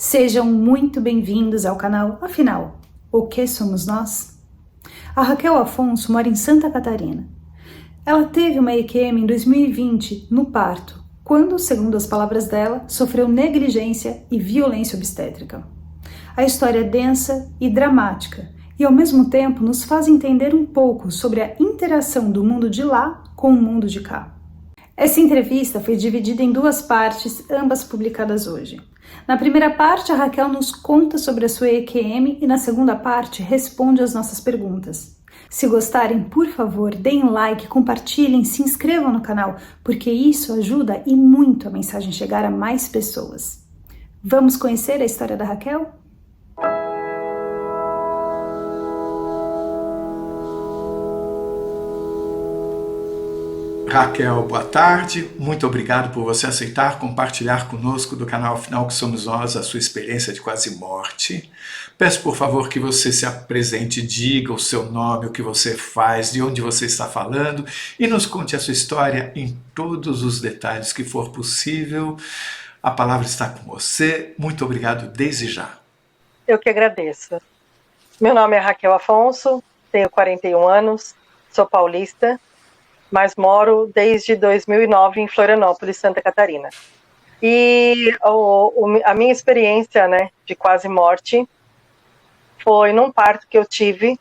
Sejam muito bem-vindos ao canal Afinal, o que somos nós? A Raquel Afonso mora em Santa Catarina. Ela teve uma EQM em 2020 no parto, quando, segundo as palavras dela, sofreu negligência e violência obstétrica. A história é densa e dramática e, ao mesmo tempo, nos faz entender um pouco sobre a interação do mundo de lá com o mundo de cá. Essa entrevista foi dividida em duas partes, ambas publicadas hoje. Na primeira parte, a Raquel nos conta sobre a sua EQM e na segunda parte responde às nossas perguntas. Se gostarem, por favor, deem like, compartilhem, se inscrevam no canal, porque isso ajuda e muito a mensagem chegar a mais pessoas. Vamos conhecer a história da Raquel? Raquel, boa tarde. Muito obrigado por você aceitar compartilhar conosco do canal Afinal que Somos Nós a sua experiência de quase morte. Peço por favor que você se apresente, diga o seu nome, o que você faz, de onde você está falando e nos conte a sua história em todos os detalhes que for possível. A palavra está com você. Muito obrigado desde já. Eu que agradeço. Meu nome é Raquel Afonso, tenho 41 anos, sou paulista, mas moro desde 2009 em Florianópolis, Santa Catarina. E a minha experiência, de quase morte foi num parto que eu tive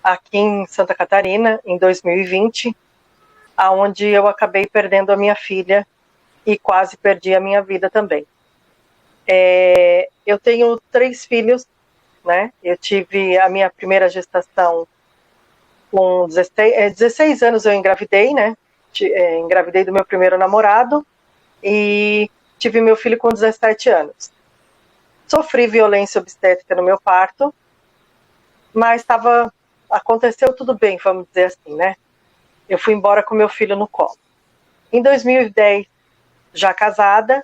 aqui em Santa Catarina, em 2020, onde eu acabei perdendo a minha filha e quase perdi a minha vida também. Eu tenho 3 filhos, Eu tive a minha primeira gestação com 16 anos eu engravidei, Engravidei do meu primeiro namorado e tive meu filho com 17 anos. Sofri violência obstétrica no meu parto, mas aconteceu tudo bem, vamos dizer assim, Eu fui embora com meu filho no colo. Em 2010, já casada,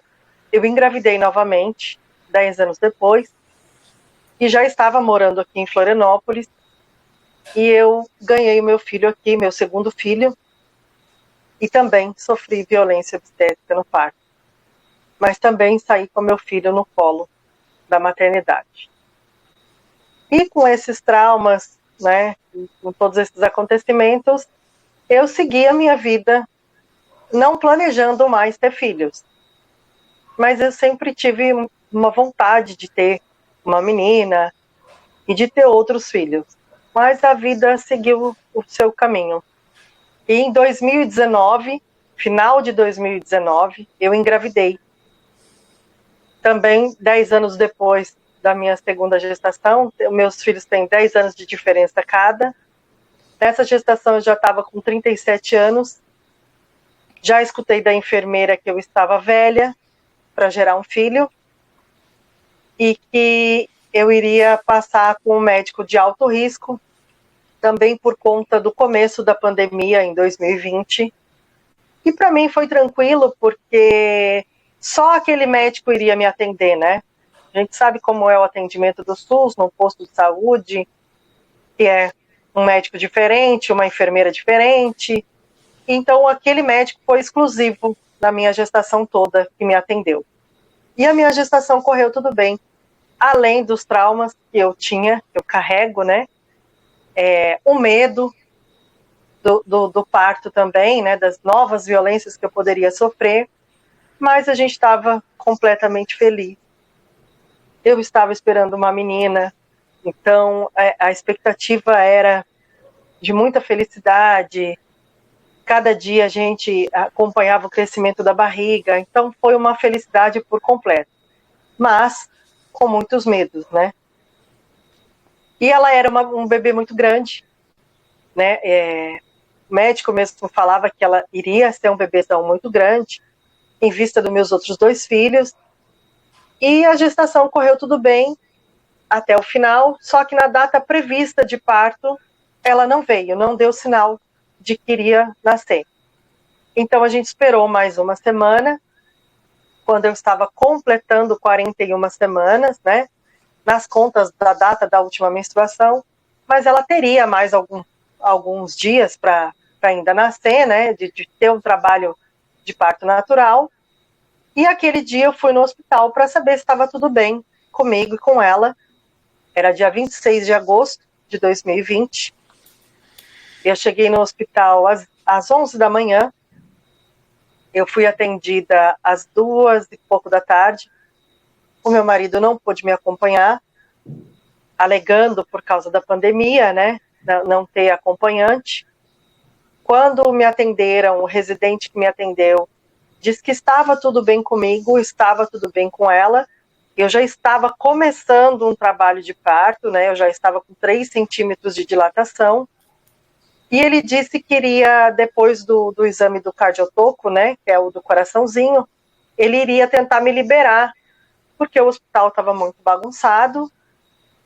eu engravidei novamente, 10 anos depois, e já estava morando aqui em Florianópolis, e eu ganhei o meu filho aqui, meu segundo filho, e também sofri violência obstétrica no parto. Mas também saí com meu filho no colo da maternidade. E com esses traumas, com todos esses acontecimentos, eu segui a minha vida, não planejando mais ter filhos. Mas eu sempre tive uma vontade de ter uma menina e de ter outros filhos. Mas a vida seguiu o seu caminho. E em 2019, final de 2019, eu engravidei. Também 10 anos depois da minha segunda gestação, meus filhos têm 10 anos de diferença cada. Nessa gestação eu já estava com 37 anos. Já escutei da enfermeira que eu estava velha para gerar um filho e que eu iria passar com um médico de alto risco, também por conta do começo da pandemia em 2020. E para mim foi tranquilo, porque só aquele médico iria me atender, A gente sabe como é o atendimento do SUS, no posto de saúde, que é um médico diferente, uma enfermeira diferente. Então aquele médico foi exclusivo na minha gestação toda que me atendeu. E a minha gestação correu tudo bem, além dos traumas que eu tinha, que eu carrego, o medo do parto também, das novas violências que eu poderia sofrer, mas a gente estava completamente feliz. Eu estava esperando uma menina, então a expectativa era de muita felicidade. Cada dia a gente acompanhava o crescimento da barriga, então foi uma felicidade por completo, mas com muitos medos, E ela era um bebê muito grande, O médico mesmo falava que ela iria ser um bebezão muito grande, em vista dos meus outros 2 filhos. E a gestação correu tudo bem até o final, só que na data prevista de parto, ela não veio, não deu sinal de que iria nascer. Então a gente esperou mais uma semana, quando eu estava completando 41 semanas, nas contas da data da última menstruação, mas ela teria mais alguns dias para ainda nascer, de ter um trabalho de parto natural. E aquele dia eu fui no hospital para saber se estava tudo bem comigo e com ela. Era dia 26 de agosto de 2020. Eu cheguei no hospital às 11 da manhã. Eu fui atendida às 2 e pouco da tarde. O meu marido não pôde me acompanhar, alegando por causa da pandemia, né? Não ter acompanhante. Quando me atenderam, o residente que me atendeu disse que estava tudo bem comigo, estava tudo bem com ela. Eu já estava começando um trabalho de parto, né? Eu já estava com 3 centímetros de dilatação. E ele disse que iria, depois do exame do cardiotoco, né? Que é o do coraçãozinho, ele iria tentar me liberar, porque o hospital estava muito bagunçado.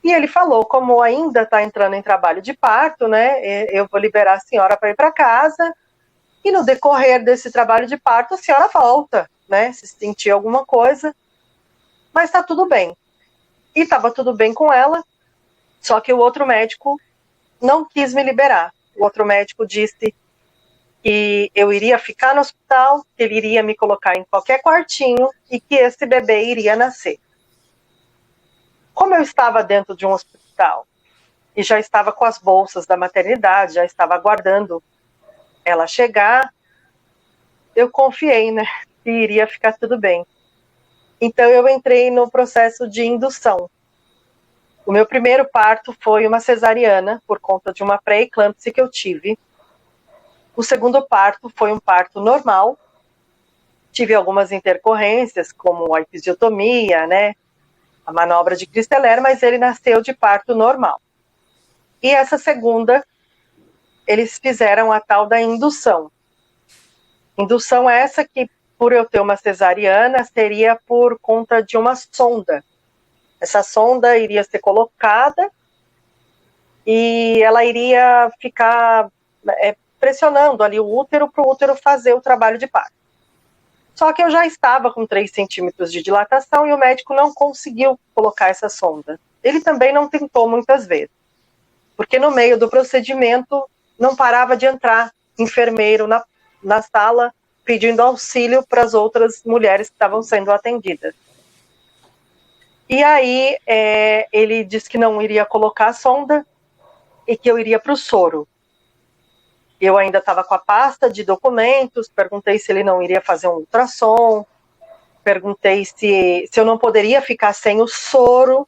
E ele falou, como ainda está entrando em trabalho de parto, né? Eu vou liberar a senhora para ir para casa. E no decorrer desse trabalho de parto, a senhora volta, né? Se sentir alguma coisa. Mas está tudo bem. E estava tudo bem com ela, só que o outro médico não quis me liberar. O outro médico disse que eu iria ficar no hospital, que ele iria me colocar em qualquer quartinho e que esse bebê iria nascer. Como eu estava dentro de um hospital e já estava com as bolsas da maternidade, já estava aguardando ela chegar, eu confiei, né, que iria ficar tudo bem. Então eu entrei no processo de indução. O meu primeiro parto foi uma cesariana, por conta de uma pré-eclâmpsia que eu tive. O segundo parto foi um parto normal. Tive algumas intercorrências, como a episiotomia, né, a manobra de Christeler, mas ele nasceu de parto normal. E essa segunda, eles fizeram a tal da indução. Indução essa que, por eu ter uma cesariana, seria por conta de uma sonda. Essa sonda iria ser colocada e ela iria ficar pressionando ali o útero para o útero fazer o trabalho de parto. Só que eu já estava com 3 centímetros de dilatação e o médico não conseguiu colocar essa sonda. Ele também não tentou muitas vezes, porque no meio do procedimento não parava de entrar enfermeiro na sala pedindo auxílio para as outras mulheres que estavam sendo atendidas. E aí ele disse que não iria colocar a sonda e que eu iria para o soro. Eu ainda estava com a pasta de documentos, perguntei se ele não iria fazer um ultrassom, perguntei se eu não poderia ficar sem o soro,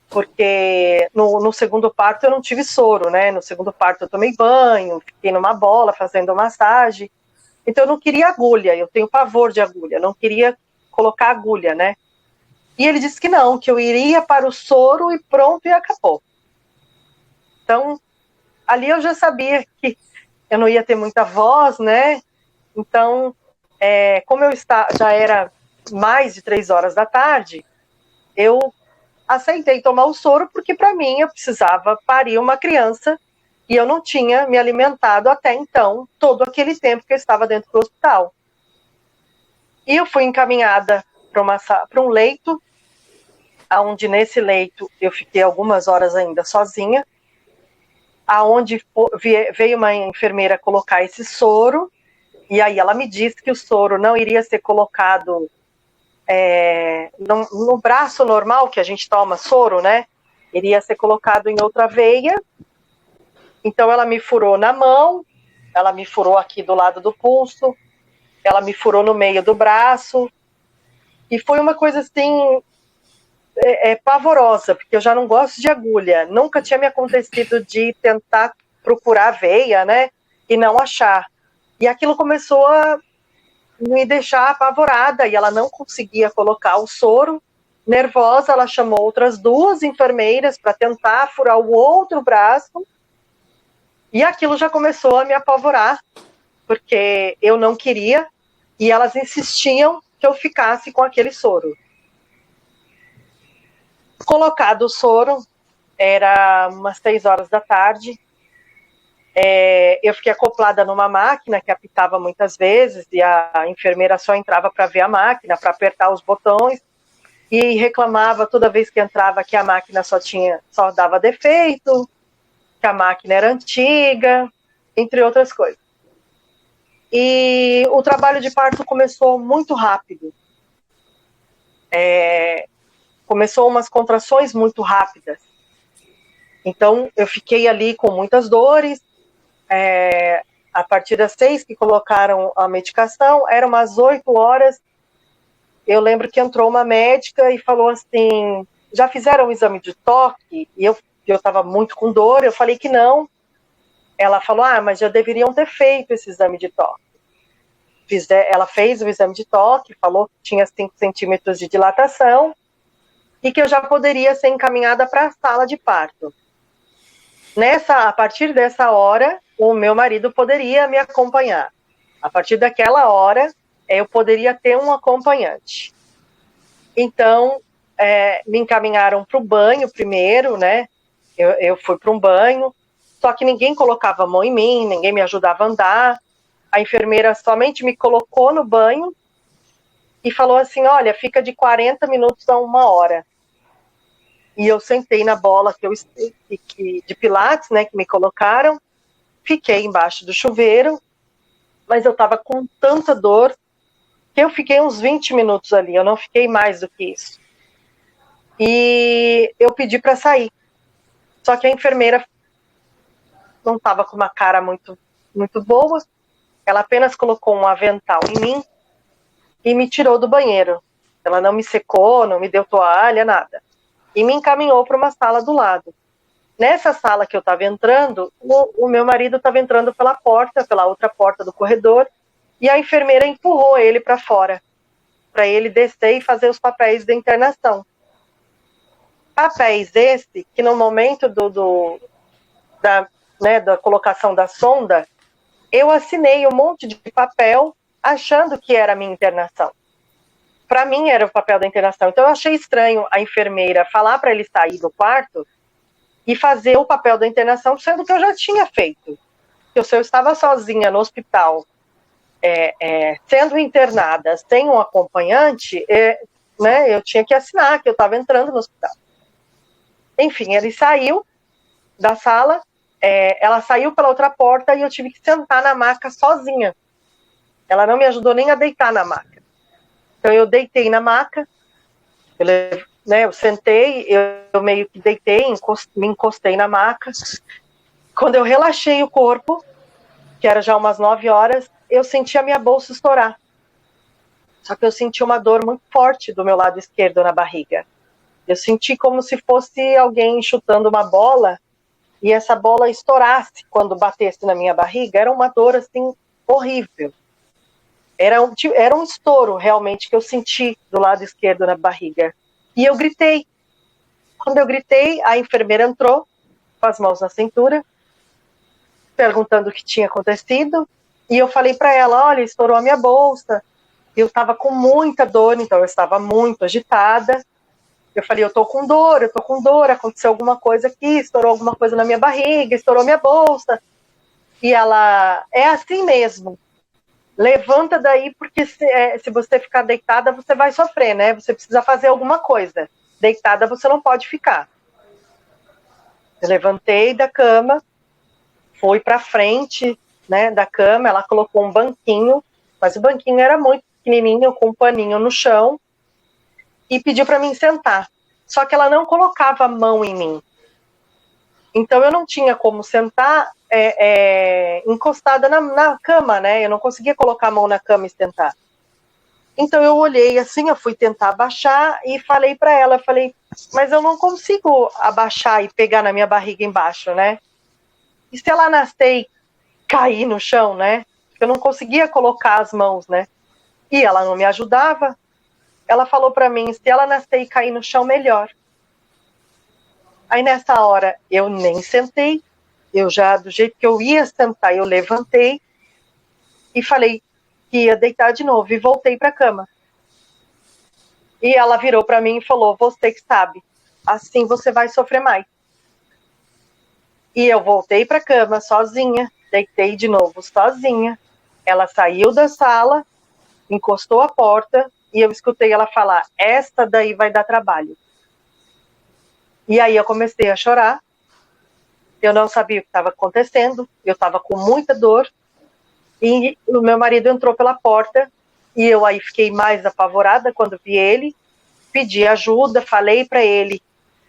porque no segundo parto eu não tive soro, né? No segundo parto eu tomei banho, fiquei numa bola fazendo massagem, então eu não queria agulha, eu tenho pavor de agulha, não queria colocar agulha, né? E ele disse que não, que eu iria para o soro e pronto, e acabou. Então, ali eu já sabia que eu não ia ter muita voz, né? Então, como já era mais de 3 horas da tarde, eu aceitei tomar o soro, porque para mim eu precisava parir uma criança e eu não tinha me alimentado até então, todo aquele tempo que eu estava dentro do hospital. E eu fui encaminhada para um leito, onde nesse leito eu fiquei algumas horas ainda sozinha, aonde veio uma enfermeira colocar esse soro, e aí ela me disse que o soro não iria ser colocado no braço normal que a gente toma soro, né? Iria ser colocado em outra veia. Então ela me furou na mão, ela me furou aqui do lado do pulso, ela me furou no meio do braço, e foi uma coisa assim pavorosa, porque eu já não gosto de agulha, nunca tinha me acontecido de tentar procurar a veia, né, e não achar. E aquilo começou a me deixar apavorada, e ela não conseguia colocar o soro. Nervosa, ela chamou outras 2 enfermeiras para tentar furar o outro braço, e aquilo já começou a me apavorar, porque eu não queria, e elas insistiam que eu ficasse com aquele soro. Colocado o soro, era umas 6 horas da tarde, eu fiquei acoplada numa máquina que apitava muitas vezes, e a enfermeira só entrava para ver a máquina, para apertar os botões, e reclamava toda vez que entrava que a máquina só dava defeito, que a máquina era antiga, entre outras coisas. E o trabalho de parto começou muito rápido. começou umas contrações muito rápidas. Então, eu fiquei ali com muitas dores. A partir das 6 que colocaram a medicação, eram umas 8 horas. Eu lembro que entrou uma médica e falou assim, já fizeram um exame de toque? E eu estava muito com dor, eu falei que não. Ela falou, mas já deveriam ter feito esse exame de toque. Ela fez o exame de toque, falou que tinha 5 centímetros de dilatação e que eu já poderia ser encaminhada para a sala de parto. A partir dessa hora, o meu marido poderia me acompanhar. A partir daquela hora, eu poderia ter um acompanhante. Então, me encaminharam para o banho primeiro, né? Eu fui para um banho, só que ninguém colocava a mão em mim, ninguém me ajudava a andar. A enfermeira somente me colocou no banho e falou assim, olha, fica de 40 minutos a 1 hora. E eu sentei na bola de pilates, né, que me colocaram, fiquei embaixo do chuveiro, mas eu estava com tanta dor que eu fiquei uns 20 minutos ali, eu não fiquei mais do que isso. E eu pedi para sair. Só que a enfermeira não estava com uma cara muito, muito boa, ela apenas colocou um avental em mim e me tirou do banheiro. Ela não me secou, não me deu toalha, nada. E me encaminhou para uma sala do lado. Nessa sala que eu estava entrando, o meu marido estava entrando pela outra porta do corredor, e a enfermeira empurrou ele para fora, para ele descer e fazer os papéis da internação. Papéis esse que no momento da colocação da sonda, eu assinei um monte de papel achando que era a minha internação. Para mim era o papel da internação. Então eu achei estranho a enfermeira falar para ele sair do quarto e fazer o papel da internação, sendo que eu já tinha feito. Se eu estava sozinha no hospital, sendo internada sem um acompanhante, né, eu tinha que assinar que eu estava entrando no hospital. Enfim, ele saiu da sala, ela saiu pela outra porta e eu tive que sentar na maca sozinha. Ela não me ajudou nem a deitar na maca. Então eu deitei na maca, eu sentei, eu meio que deitei, me encostei na maca. Quando eu relaxei o corpo, que era já umas 9 horas, eu senti a minha bolsa estourar. Só que eu senti uma dor muito forte do meu lado esquerdo na barriga. Eu senti como se fosse alguém chutando uma bola e essa bola estourasse quando batesse na minha barriga. Era uma dor assim horrível. Era um estouro realmente que eu senti do lado esquerdo na barriga. E eu gritei. Quando eu gritei, a enfermeira entrou com as mãos na cintura, perguntando o que tinha acontecido. E eu falei para ela, olha, estourou a minha bolsa. Eu estava com muita dor, então eu estava muito agitada. Eu falei, eu tô com dor, aconteceu alguma coisa aqui, estourou alguma coisa na minha barriga, estourou minha bolsa. E ela, é assim mesmo. Levanta daí, porque se você ficar deitada, você vai sofrer, né? Você precisa fazer alguma coisa. Deitada você não pode ficar. Eu levantei da cama, fui para frente, né, da cama, ela colocou um banquinho, mas o banquinho era muito pequenininho, com um paninho no chão, e pediu para mim sentar. Só que ela não colocava a mão em mim. Então eu não tinha como sentar encostada na cama, né? Eu não conseguia colocar a mão na cama e sentar. Então eu olhei assim, eu fui tentar abaixar e falei para ela, mas eu não consigo abaixar e pegar na minha barriga embaixo, né? E se ela nascer e cair no chão, né? Eu não conseguia colocar as mãos, né? E ela não me ajudava. Ela falou para mim, se ela nascer e cair no chão, melhor. Aí nessa hora eu nem sentei, eu já, do jeito que eu ia sentar, eu levantei e falei que ia deitar de novo e voltei para a cama. E ela virou para mim e falou, você que sabe, assim você vai sofrer mais. E eu voltei para a cama sozinha, deitei de novo sozinha. Ela saiu da sala, encostou a porta e eu escutei ela falar, esta daí vai dar trabalho. E aí eu comecei a chorar, eu não sabia o que estava acontecendo, eu estava com muita dor, e o meu marido entrou pela porta, e eu aí fiquei mais apavorada quando vi ele, pedi ajuda, falei para ele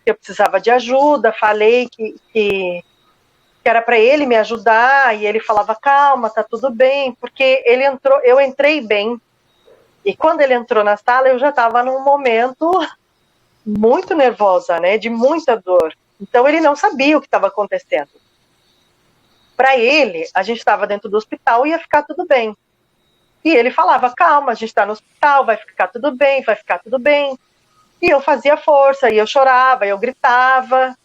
que eu precisava de ajuda, falei que era para ele me ajudar, e ele falava, calma, tá tudo bem, porque eu entrei bem, e quando ele entrou na sala, eu já estava num momento muito nervosa, né, de muita dor. Então ele não sabia o que estava acontecendo. Para ele, a gente estava dentro do hospital e ia ficar tudo bem. E ele falava, calma, a gente está no hospital, vai ficar tudo bem, vai ficar tudo bem. E eu fazia força, e eu chorava, eu gritava,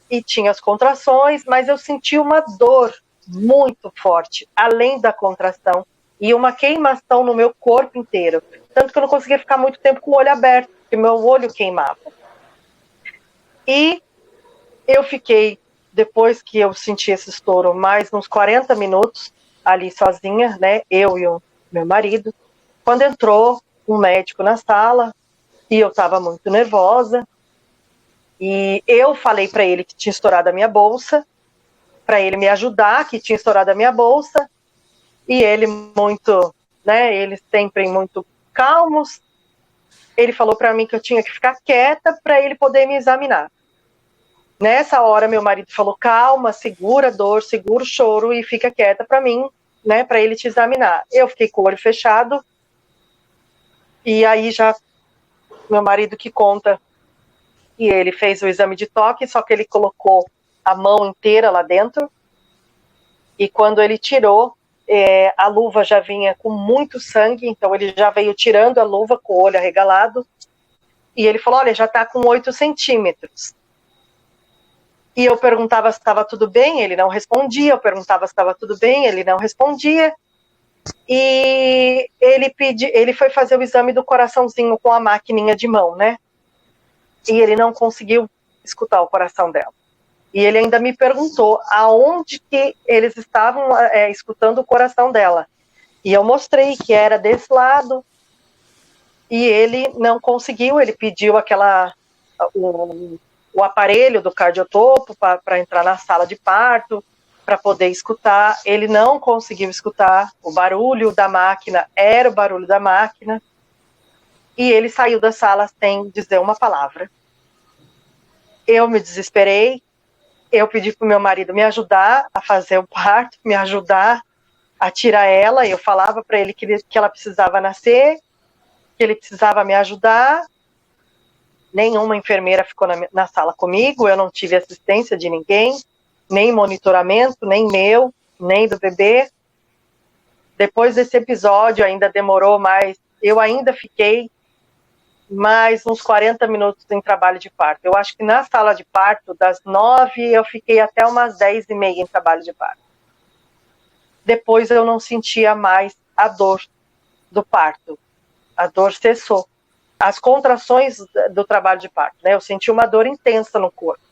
e tinha as contrações, mas eu sentia uma dor muito forte, além da contração, e uma queimação no meu corpo inteiro. Tanto que eu não conseguia ficar muito tempo com o olho aberto, porque meu olho queimava. E eu fiquei, depois que eu senti esse estouro, mais uns 40 minutos ali sozinha, né, eu e o meu marido, quando entrou um médico na sala, e eu estava muito nervosa, e eu falei para ele que tinha estourado a minha bolsa, para ele me ajudar, que tinha estourado a minha bolsa, e ele muito, né, eles sempre muito calmos, ele falou para mim que eu tinha que ficar quieta para ele poder me examinar. Nessa hora, meu marido falou, calma, segura a dor, segura o choro e fica quieta para mim, né, para ele te examinar. Eu fiquei com o olho fechado, e aí já meu marido que conta, e ele fez o exame de toque, só que ele colocou a mão inteira lá dentro, e quando ele tirou, a luva já vinha com muito sangue, então ele já veio tirando a luva com o olho arregalado, e ele falou, olha, já está com 8 centímetros. E eu perguntava se estava tudo bem, ele não respondia, eu perguntava se estava tudo bem, ele não respondia, e ele foi fazer o exame do coraçãozinho com a maquininha de mão, né? E ele não conseguiu escutar o coração dela. E ele ainda me perguntou aonde que eles estavam escutando o coração dela. E eu mostrei que era desse lado, e ele não conseguiu, ele pediu o aparelho do cardiotopo para entrar na sala de parto, para poder escutar. Ele não conseguiu escutar, o barulho da máquina era o barulho da máquina, e ele saiu da sala sem dizer uma palavra. Eu me desesperei, eu pedi para o meu marido me ajudar a fazer o parto, me ajudar a tirar ela, eu falava para ele que ela precisava nascer, que ele precisava me ajudar. Nenhuma enfermeira ficou na sala comigo, eu não tive assistência de ninguém, nem monitoramento, nem meu, nem do bebê. Depois desse episódio ainda demorou mais, eu ainda fiquei mais uns 40 minutos em trabalho de parto. Eu acho que na sala de parto, das 9, eu fiquei até umas 10h30 em trabalho de parto. Depois eu não sentia mais a dor do parto. A dor cessou. As contrações do trabalho de parto, né? Eu senti uma dor intensa no corpo.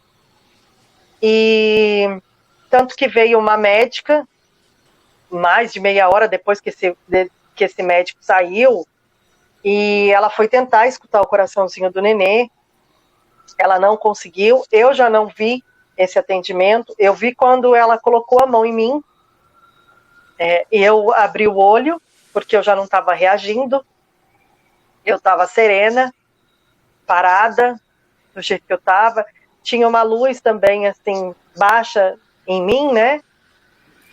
E tanto que veio uma médica, mais de meia hora depois que esse médico saiu, e ela foi tentar escutar o coraçãozinho do nenê, ela não conseguiu, eu já não vi esse atendimento, eu vi quando ela colocou a mão em mim, eu abri o olho, porque eu já não estava reagindo, eu estava serena, parada, do jeito que eu estava, tinha uma luz também, assim, baixa em mim, né,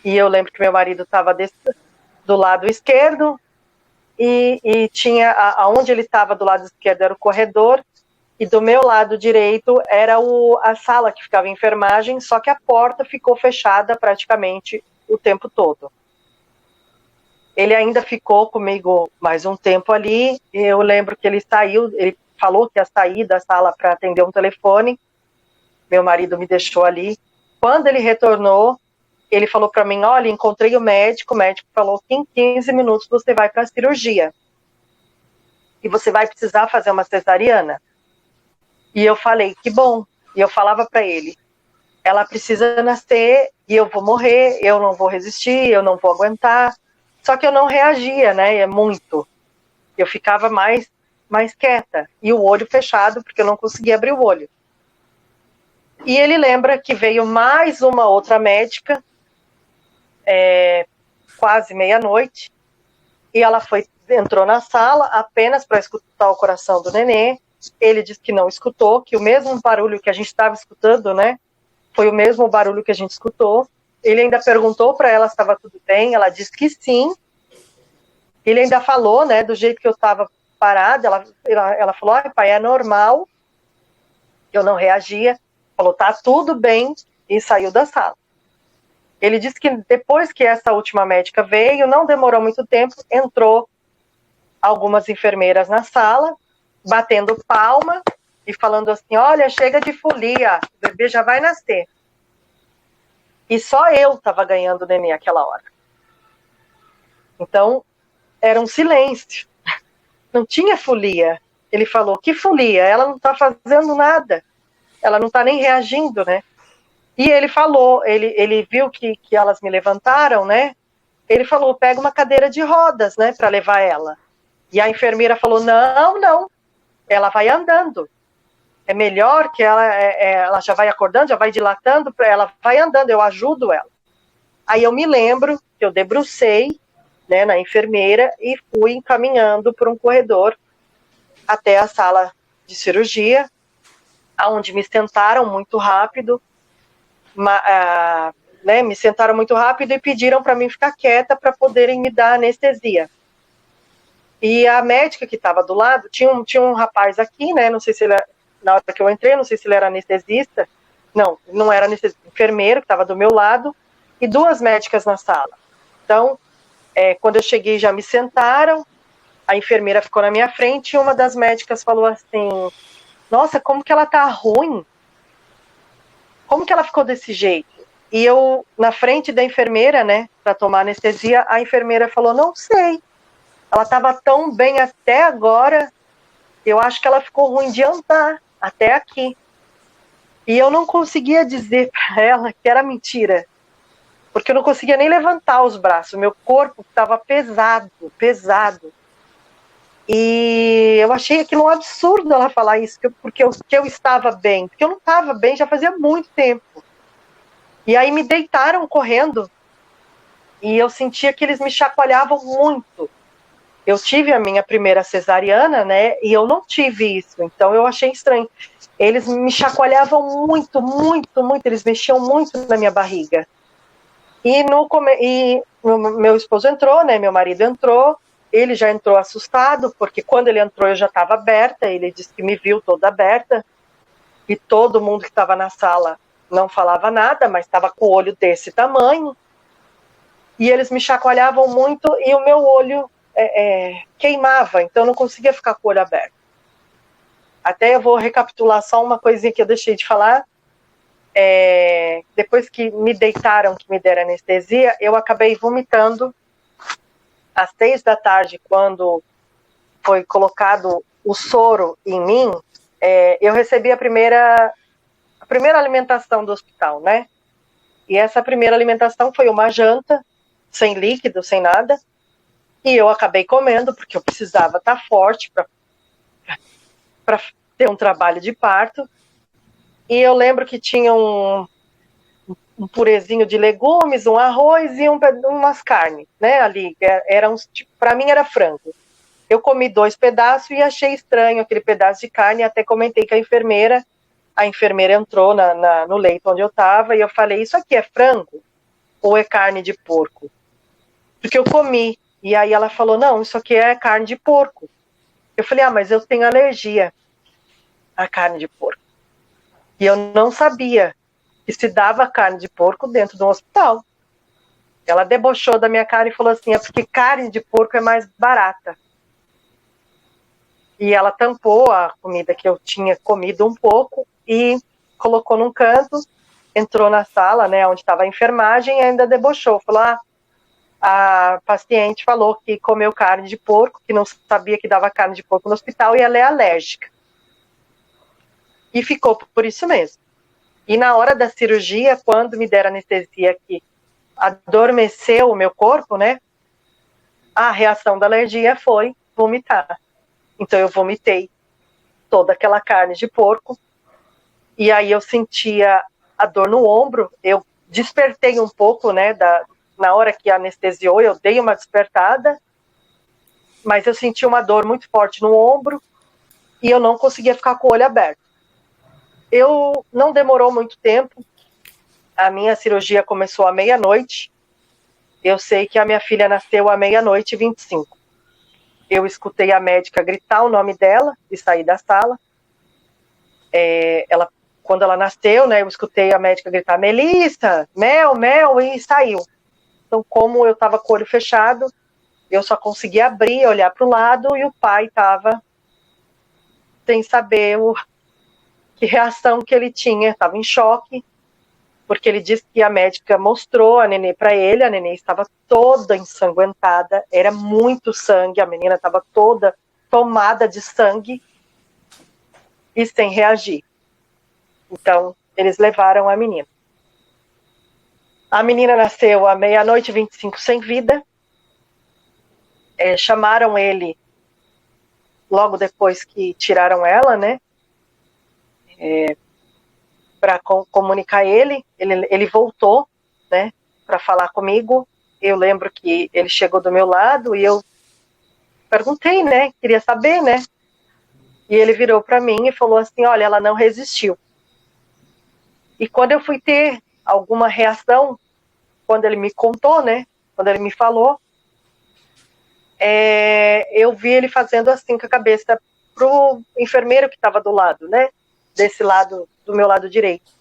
e eu lembro que meu marido estava do lado esquerdo, e tinha, aonde ele estava do lado esquerdo era o corredor, e do meu lado direito era a sala que ficava em enfermagem, só que a porta ficou fechada praticamente o tempo todo. Ele ainda ficou comigo mais um tempo ali, eu lembro que ele saiu, ele falou que ia sair da sala para atender um telefone, meu marido me deixou ali. Quando ele retornou, ele falou para mim, olha, encontrei o médico falou que em 15 minutos você vai para a cirurgia. E você vai precisar fazer uma cesariana. E eu falei, que bom. E eu falava para ele, ela precisa nascer e eu vou morrer, eu não vou resistir, eu não vou aguentar. Só que eu não reagia, né, muito. Eu ficava mais quieta. E o olho fechado, porque eu não conseguia abrir o olho. E ele lembra que veio mais uma outra médica, quase meia-noite, e ela entrou na sala apenas para escutar o coração do nenê, Ele disse que não escutou, que o mesmo barulho que a gente estava escutando, né, foi o mesmo barulho que a gente escutou. Ele ainda perguntou para ela se estava tudo bem, ela disse que sim. Ele ainda falou, né, do jeito que eu estava parada, ela falou, pai, é normal. Eu não reagia, falou, tá tudo bem, e saiu da sala. Ele disse que depois que essa última médica veio, não demorou muito tempo, entrou algumas enfermeiras na sala, batendo palma e falando assim, olha, chega de folia, o bebê já vai nascer. E só eu estava ganhando o neném aquela hora. Então, era um silêncio. Não tinha folia. Ele falou, que folia? Ela não está fazendo nada. Ela não está nem reagindo, né? E ele falou, ele viu que elas me levantaram, né? Ele falou, pega uma cadeira de rodas, né, para levar ela. E a enfermeira falou, não, ela vai andando. É melhor que ela já vai acordando, já vai dilatando, ela vai andando, eu ajudo ela. Aí eu me lembro que eu debrucei, né, na enfermeira e fui encaminhando por um corredor até a sala de cirurgia, onde me sentaram muito rápido, né, me sentaram muito rápido e pediram para mim ficar quieta para poderem me dar anestesia. E a médica que estava do lado, tinha um rapaz aqui, né, não sei se ele, na hora que eu entrei, não sei se ele era anestesista, não era anestesista, enfermeiro que estava do meu lado, e duas médicas na sala. Então, quando eu cheguei, já me sentaram, a enfermeira ficou na minha frente, e uma das médicas falou assim, nossa, como que ela tá ruim? Como que ela ficou desse jeito? E eu, na frente da enfermeira, né, para tomar anestesia, a enfermeira falou, não sei, ela estava tão bem até agora, eu acho que ela ficou ruim de andar até aqui. E eu não conseguia dizer para ela que era mentira, porque eu não conseguia nem levantar os braços, meu corpo estava pesado. E eu achei aquilo um absurdo ela falar isso, porque eu estava bem, porque eu não estava bem já fazia muito tempo. E aí me deitaram correndo, e eu sentia que eles me chacoalhavam muito. Eu tive a minha primeira cesariana, né, e eu não tive isso, então eu achei estranho. Eles me chacoalhavam muito, eles mexiam muito na minha barriga. E meu esposo entrou, né, meu marido entrou, ele já entrou assustado, porque quando ele entrou eu já estava aberta, ele disse que me viu toda aberta, e todo mundo que estava na sala não falava nada, mas estava com o olho desse tamanho, e eles me chacoalhavam muito, e o meu olho queimava, então eu não conseguia ficar com o olho aberto. Até eu vou recapitular só uma coisinha que eu deixei de falar. Depois que me deitaram, que me deram anestesia, eu acabei vomitando às 6 da tarde, quando foi colocado o soro em mim. Eu recebi a primeira alimentação do hospital, né? E essa primeira alimentação foi uma janta, sem líquido, sem nada, e eu acabei comendo, porque eu precisava estar forte para ter um trabalho de parto. E eu lembro que tinha um purezinho de legumes, um arroz e umas carnes, né, ali, para mim era frango. Eu comi 2 pedaços e achei estranho aquele pedaço de carne, até comentei com a enfermeira entrou no leito onde eu estava, e eu falei, isso aqui é frango ou é carne de porco? Porque eu comi, e aí ela falou, não, isso aqui é carne de porco. Eu falei, mas eu tenho alergia à carne de porco. E eu não sabia que se dava carne de porco dentro de um hospital. Ela debochou da minha cara e falou assim, é porque carne de porco é mais barata. E ela tampou a comida que eu tinha comido um pouco e colocou num canto, entrou na sala, né, onde estava a enfermagem, e ainda debochou. Falou, a paciente falou que comeu carne de porco, que não sabia que dava carne de porco no hospital, e ela é alérgica. E ficou por isso mesmo. E na hora da cirurgia, quando me deram anestesia que adormeceu o meu corpo, né, a reação da alergia foi vomitar. Então eu vomitei toda aquela carne de porco, e aí eu sentia a dor no ombro, eu despertei um pouco, né, na hora que anestesiou, eu dei uma despertada, mas eu senti uma dor muito forte no ombro, e eu não conseguia ficar com o olho aberto. Não demorou muito tempo, a minha cirurgia começou à meia-noite, eu sei que a minha filha nasceu à 00:25. Eu escutei a médica gritar o nome dela e saí da sala. Quando ela nasceu, né, eu escutei a médica gritar, Melissa, Mel, Mel, e saiu. Então, como eu estava com o olho fechado, eu só conseguia abrir, olhar para o lado, e o pai estava sem saber que reação que ele tinha, estava em choque, porque ele disse que a médica mostrou a nenê para ele, a nenê estava toda ensanguentada, era muito sangue, a menina estava toda tomada de sangue e sem reagir. Então, eles levaram a menina. A menina nasceu à 00:25 sem vida. Chamaram ele logo depois que tiraram ela, né? Para comunicar ele voltou, né? Para falar comigo. Eu lembro que ele chegou do meu lado e eu perguntei, né? Queria saber, né? E ele virou para mim e falou assim, olha, ela não resistiu. E quando eu fui ter alguma reação, quando ele me contou, né? Quando ele me falou, eu vi ele fazendo assim com a cabeça pro enfermeiro que estava do lado, né? Desse lado, do meu lado direito.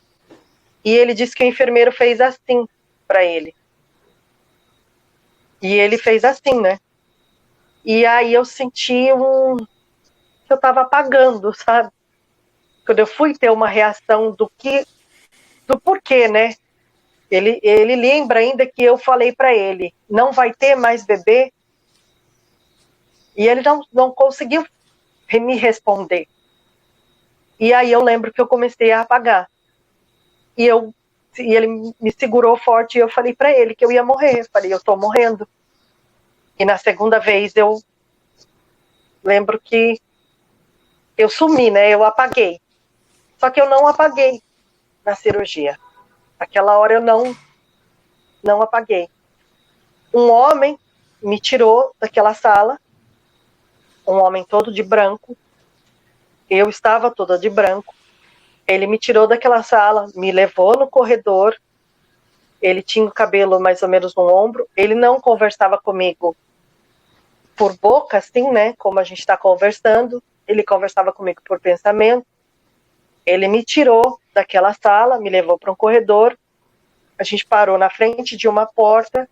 E ele disse que o enfermeiro fez assim para ele. E ele fez assim, né? E aí eu senti que eu estava apagando, sabe? Quando eu fui ter uma reação do porquê, né? Ele lembra ainda que eu falei para ele, não vai ter mais bebê? E ele não conseguiu me responder. E aí eu lembro que eu comecei a apagar. E ele me segurou forte e eu falei para ele que eu ia morrer. Eu falei, eu tô morrendo. E na segunda vez eu lembro que eu sumi, né? Eu apaguei. Só que eu não apaguei na cirurgia. Aquela hora eu não apaguei. Um homem me tirou daquela sala, um homem todo de branco, eu estava toda de branco, ele me tirou daquela sala, me levou no corredor, ele tinha o cabelo mais ou menos no ombro, ele não conversava comigo por boca, assim, né, como a gente está conversando, ele conversava comigo por pensamento, ele me tirou daquela sala, me levou para um corredor, a gente parou na frente de uma porta,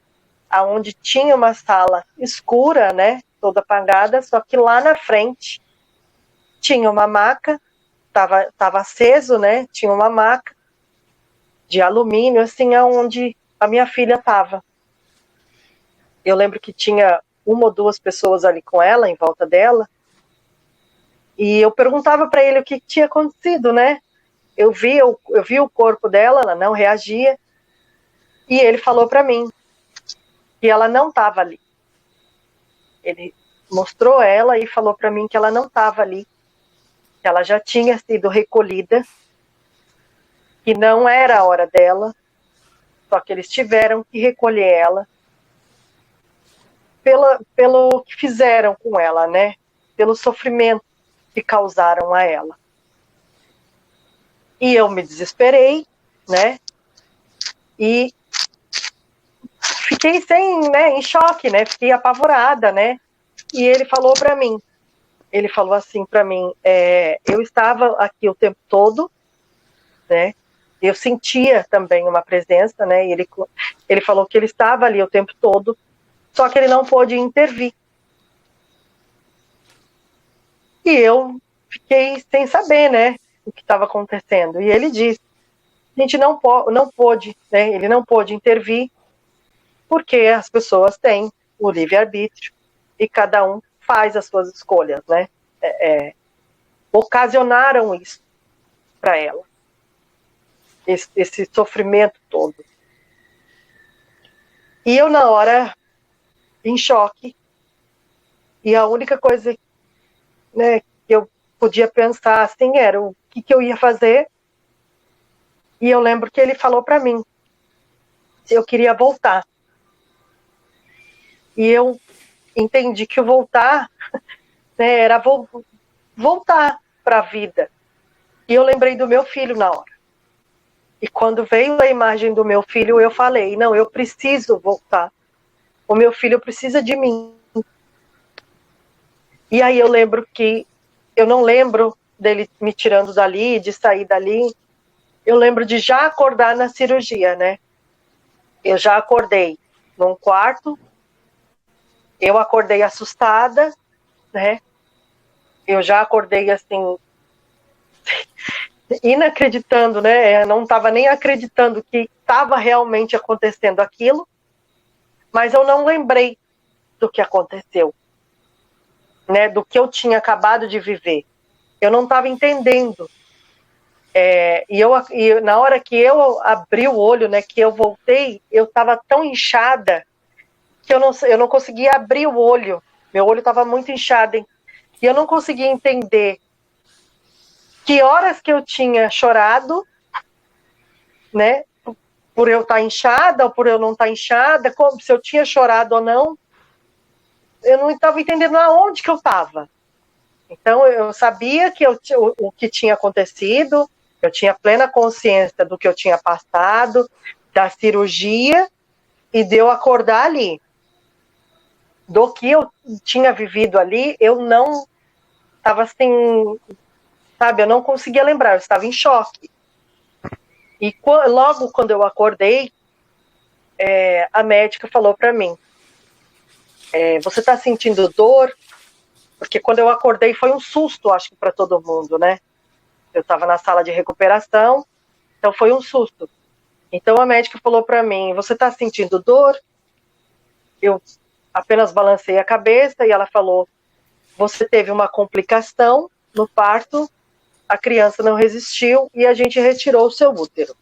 aonde tinha uma sala escura, né, toda apagada, só que lá na frente tinha uma maca, tava aceso, né, tinha uma maca de alumínio, assim, aonde a minha filha estava. Eu lembro que tinha uma ou duas pessoas ali com ela, em volta dela, e eu perguntava para ele o que tinha acontecido, né, eu vi o corpo dela, ela não reagia, e ele falou para mim que ela não estava ali. Ele mostrou ela e falou para mim que ela não estava ali, que ela já tinha sido recolhida, que não era a hora dela, só que eles tiveram que recolher ela pelo que fizeram com ela, né? Pelo sofrimento que causaram a ela. E eu me desesperei, né? E fiquei em choque, né? Fiquei apavorada, né? E ele falou para mim, ele falou assim para mim, eu estava aqui o tempo todo, né? Eu sentia também uma presença, né? E ele falou que ele estava ali o tempo todo, só que ele não pôde intervir. E eu fiquei sem saber, né? O que estava acontecendo. E ele disse, a gente não pôde, né? Ele não pôde intervir, porque as pessoas têm o livre-arbítrio e cada um faz as suas escolhas, né? Ocasionaram isso para ela, esse sofrimento todo. E eu, na hora, em choque, e a única coisa, né, que eu podia pensar assim era o que eu ia fazer. E eu lembro que ele falou para mim se eu queria voltar. E eu entendi que o voltar, né, era voltar para a vida. E eu lembrei do meu filho na hora. E quando veio a imagem do meu filho, eu falei, não, eu preciso voltar. O meu filho precisa de mim. E aí eu lembro que, eu não lembro dele me tirando dali, de sair dali. Eu lembro de já acordar na cirurgia, né? Eu já acordei num quarto, eu acordei assustada, né? Eu já acordei assim, inacreditando, né? Eu não estava nem acreditando que estava realmente acontecendo aquilo, mas eu não lembrei do que aconteceu, né? Do que eu tinha acabado de viver. Eu não estava entendendo. E na hora que eu abri o olho, né? Que eu voltei, eu estava tão inchada que eu não conseguia abrir o olho. Meu olho estava muito inchado, hein? E eu não conseguia entender que horas que eu tinha chorado, né? Por eu estar inchada ou por eu não estar inchada, como, se eu tinha chorado ou não. Eu não estava entendendo aonde que eu estava. Então eu sabia que o que tinha acontecido, eu tinha plena consciência do que eu tinha passado, da cirurgia e de eu acordar ali. Do que eu tinha vivido ali, eu não estava assim, sabe, eu não conseguia lembrar, eu estava em choque. E logo quando eu acordei, a médica falou para mim, você está sentindo dor? Porque quando eu acordei foi um susto, acho que para todo mundo, né? Eu estava na sala de recuperação, então foi um susto. Então a médica falou para mim, você está sentindo dor? Eu apenas balancei a cabeça e ela falou, você teve uma complicação no parto, a criança não resistiu e a gente retirou o seu útero.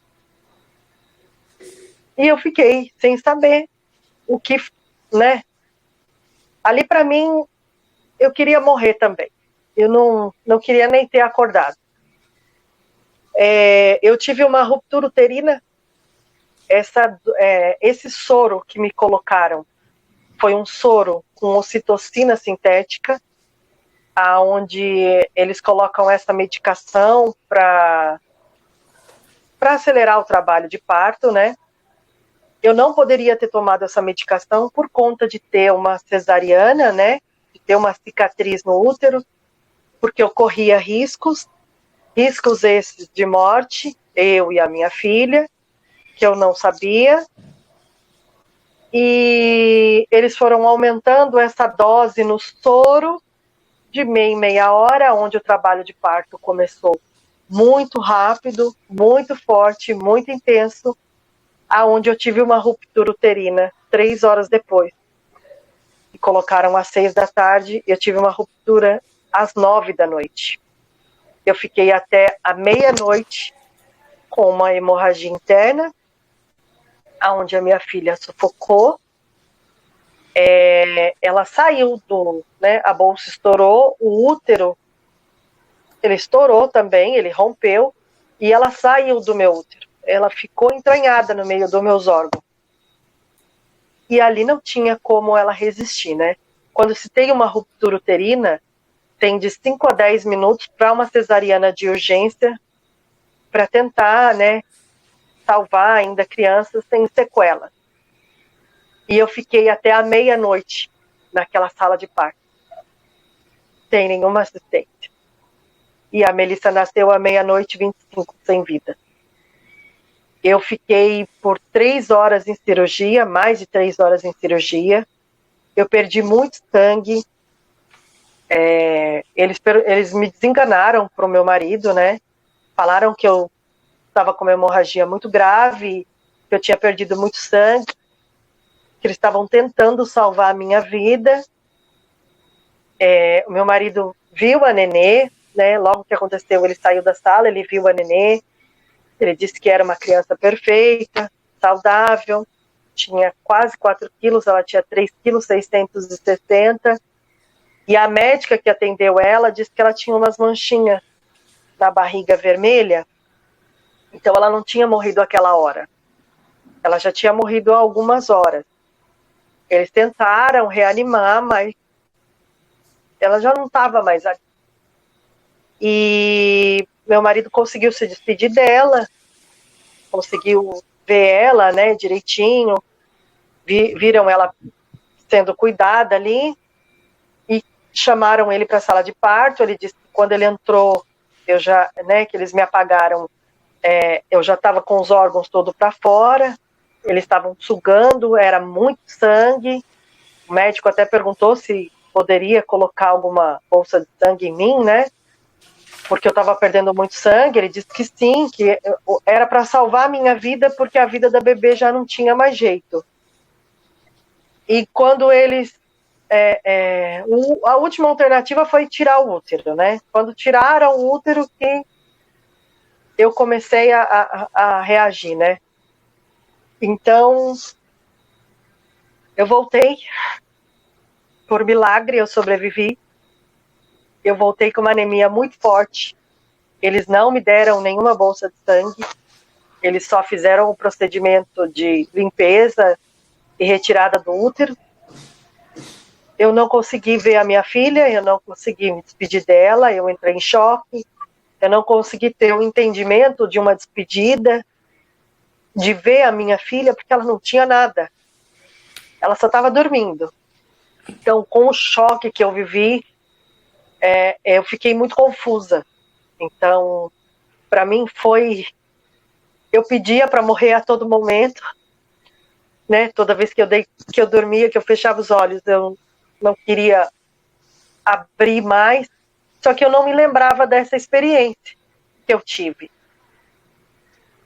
E eu fiquei sem saber o que, né? Ali para mim, eu queria morrer também. Eu não queria nem ter acordado. Eu tive uma ruptura uterina. Esse soro que me colocaram foi um soro com ocitocina sintética, aonde eles colocam essa medicação para acelerar o trabalho de parto, né? Eu não poderia ter tomado essa medicação por conta de ter uma cesariana, né? De ter uma cicatriz no útero, porque eu corria riscos esses de morte, eu e a minha filha, que eu não sabia. E eles foram aumentando essa dose no soro de meia em meia hora, onde o trabalho de parto começou muito rápido, muito forte, muito intenso, aonde eu tive uma ruptura uterina 3 horas depois. E colocaram às 6 da tarde, eu tive uma ruptura às 9 da noite. Eu fiquei até a meia-noite com uma hemorragia interna, aonde a minha filha sufocou. Ela saiu né, a bolsa estourou, o útero, ele estourou também, ele rompeu, e ela saiu do meu útero. Ela ficou entranhada no meio dos meus órgãos. E ali não tinha como ela resistir, né? Quando se tem uma ruptura uterina, tem de 5 a 10 minutos para uma cesariana de urgência, para tentar, né, salvar ainda crianças sem sequela. E eu fiquei até a meia-noite naquela sala de parto, sem nenhuma assistente. E a Melissa nasceu à meia-noite 25, sem vida. Eu fiquei por 3 horas em cirurgia, mais de 3 horas em cirurgia. Eu perdi muito sangue. Eles me desenganaram para o meu marido, né? Falaram que eu estava com uma hemorragia muito grave, que eu tinha perdido muito sangue, que eles estavam tentando salvar a minha vida. O meu marido viu a nenê, né? Logo que aconteceu, ele saiu da sala, ele viu a nenê. Ele disse que era uma criança perfeita, saudável, tinha quase 4 quilos, ela tinha 3,660 quilos. E a médica que atendeu ela disse que ela tinha umas manchinhas na barriga vermelha, então ela não tinha morrido aquela hora. Ela já tinha morrido há algumas horas. Eles tentaram reanimar, mas ela já não estava mais ali. E meu marido conseguiu se despedir dela, conseguiu ver ela, né, direitinho, viram ela sendo cuidada ali e chamaram ele para a sala de parto. Ele disse que quando ele entrou, eu já, né, que eles me apagaram, eu já estava com os órgãos todos para fora, eles estavam sugando, era muito sangue. O médico até perguntou se poderia colocar alguma bolsa de sangue em mim, né? Porque eu estava perdendo muito sangue. Ele disse que sim, que era para salvar a minha vida, porque a vida da bebê já não tinha mais jeito. E quando eles... a última alternativa foi tirar o útero, né? Quando tiraram o útero, que eu comecei a reagir, né? Então, eu voltei. Por milagre, eu sobrevivi. Eu voltei com uma anemia muito forte. Eles não me deram nenhuma bolsa de sangue. Eles só fizeram o procedimento de limpeza e retirada do útero. Eu não consegui ver a minha filha, eu não consegui me despedir dela, eu entrei em choque. Eu não consegui ter o entendimento de uma despedida, de ver a minha filha, porque ela não tinha nada. Ela só estava dormindo. Então, com o choque que eu vivi, eu fiquei muito confusa. Então, para mim foi... Eu pedia para morrer a todo momento, né? Toda vez que eu dormia, que eu fechava os olhos, eu não queria abrir mais. Só que eu não me lembrava dessa experiência que eu tive.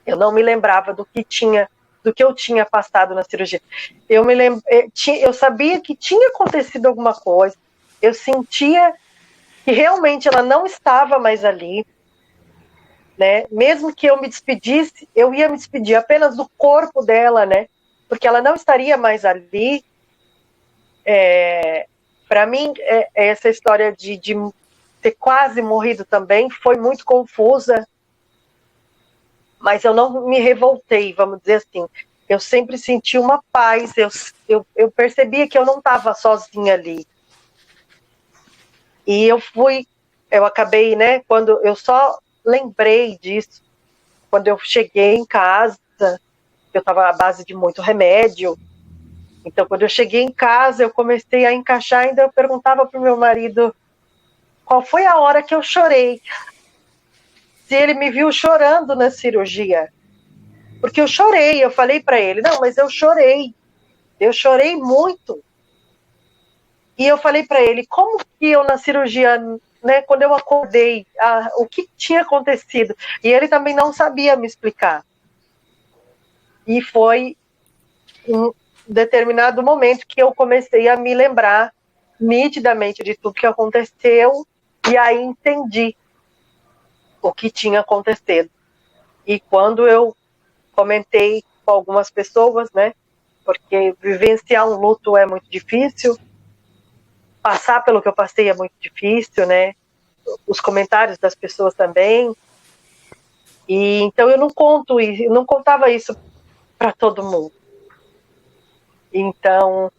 Eu não me lembrava do que eu tinha passado na cirurgia. Eu sabia que tinha acontecido alguma coisa. Eu sentia que realmente ela não estava mais ali, né? Mesmo que eu me despedisse, eu ia me despedir apenas do corpo dela, né? Porque ela não estaria mais ali. Para mim, essa história de ter quase morrido também foi muito confusa, mas eu não me revoltei, vamos dizer assim. Eu sempre senti uma paz, eu percebia que eu não estava sozinha ali. E eu acabei, né, quando eu só lembrei disso, quando eu cheguei em casa, eu estava à base de muito remédio. Então, quando eu cheguei em casa, eu comecei a encaixar, ainda eu perguntava para o meu marido qual foi a hora que eu chorei. Se ele me viu chorando na cirurgia. Porque eu chorei, eu falei para ele, não, mas eu chorei muito. E eu falei para ele, como que eu na cirurgia, né, quando eu acordei, o que tinha acontecido? E ele também não sabia me explicar. E foi um determinado momento que eu comecei a me lembrar nitidamente de tudo que aconteceu, e aí entendi o que tinha acontecido. E quando eu comentei com algumas pessoas, né, porque vivenciar um luto é muito difícil, passar pelo que eu passei é muito difícil, né, os comentários das pessoas também, e então eu não contava isso para todo mundo. Então,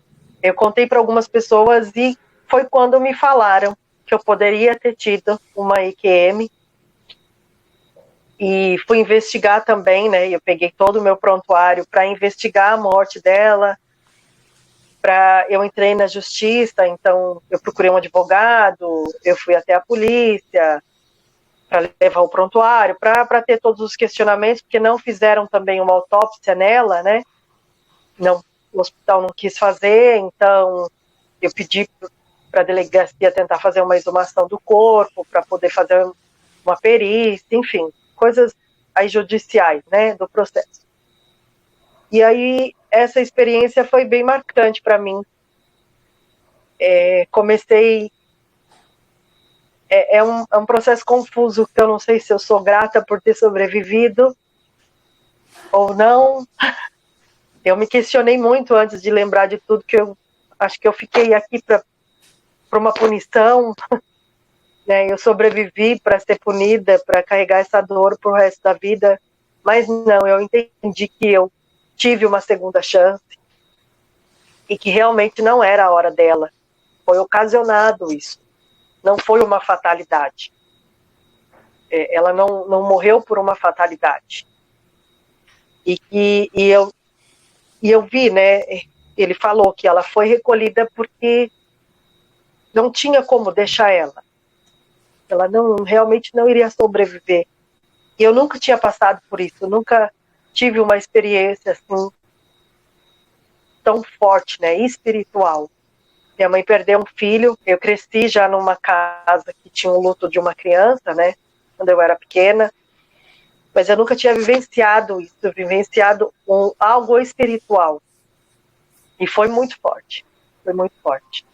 eu contei para algumas pessoas e foi quando me falaram que eu poderia ter tido uma IQM. E fui investigar também, né? Eu peguei todo o meu prontuário para investigar a morte dela. Eu entrei na justiça, então eu procurei um advogado, eu fui até a polícia para levar o prontuário, para ter todos os questionamentos, porque não fizeram também uma autópsia nela, né? Não, o hospital não quis fazer, então eu pedi para a delegacia tentar fazer uma exumação do corpo, para poder fazer uma perícia, enfim, coisas aí judiciais, né, do processo. E aí essa experiência foi bem marcante para mim. Comecei... É um processo confuso, que eu não sei se eu sou grata por ter sobrevivido ou não. Eu me questionei muito antes de lembrar de tudo, que eu acho que eu fiquei aqui para uma punição, né? Eu sobrevivi para ser punida, para carregar essa dor pro resto da vida, mas não, eu entendi que eu tive uma segunda chance e que realmente não era a hora dela. Foi ocasionado isso, não foi uma fatalidade. ela não morreu por uma fatalidade. E eu vi, né, ele falou que ela foi recolhida porque não tinha como deixar ela. Ela realmente não iria sobreviver. E eu nunca tinha passado por isso, nunca tive uma experiência assim tão forte, né, espiritual. Minha mãe perdeu um filho, eu cresci já numa casa que tinha um luto de uma criança, né, quando eu era pequena, mas eu nunca tinha vivenciado isso, algo espiritual. E foi muito forte, foi muito forte.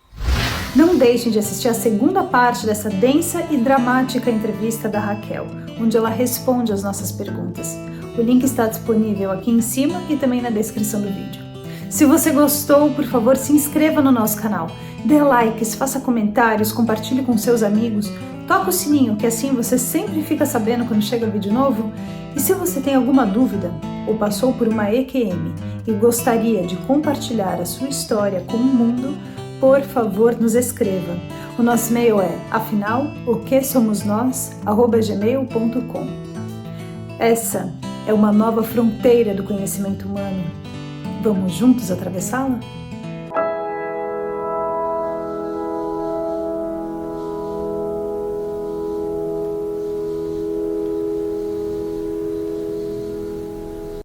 Não deixem de assistir a segunda parte dessa densa e dramática entrevista da Raquel, onde ela responde às nossas perguntas. O link está disponível aqui em cima e também na descrição do vídeo. Se você gostou, por favor, se inscreva no nosso canal, dê likes, faça comentários, compartilhe com seus amigos, toca o sininho, que assim você sempre fica sabendo quando chega vídeo novo. E se você tem alguma dúvida ou passou por uma EQM e gostaria de compartilhar a sua história com o mundo, por favor, nos escreva. O nosso e-mail é afinal.oquesomosnós@gmail.com. Essa é uma nova fronteira do conhecimento humano. Vamos juntos atravessá-la?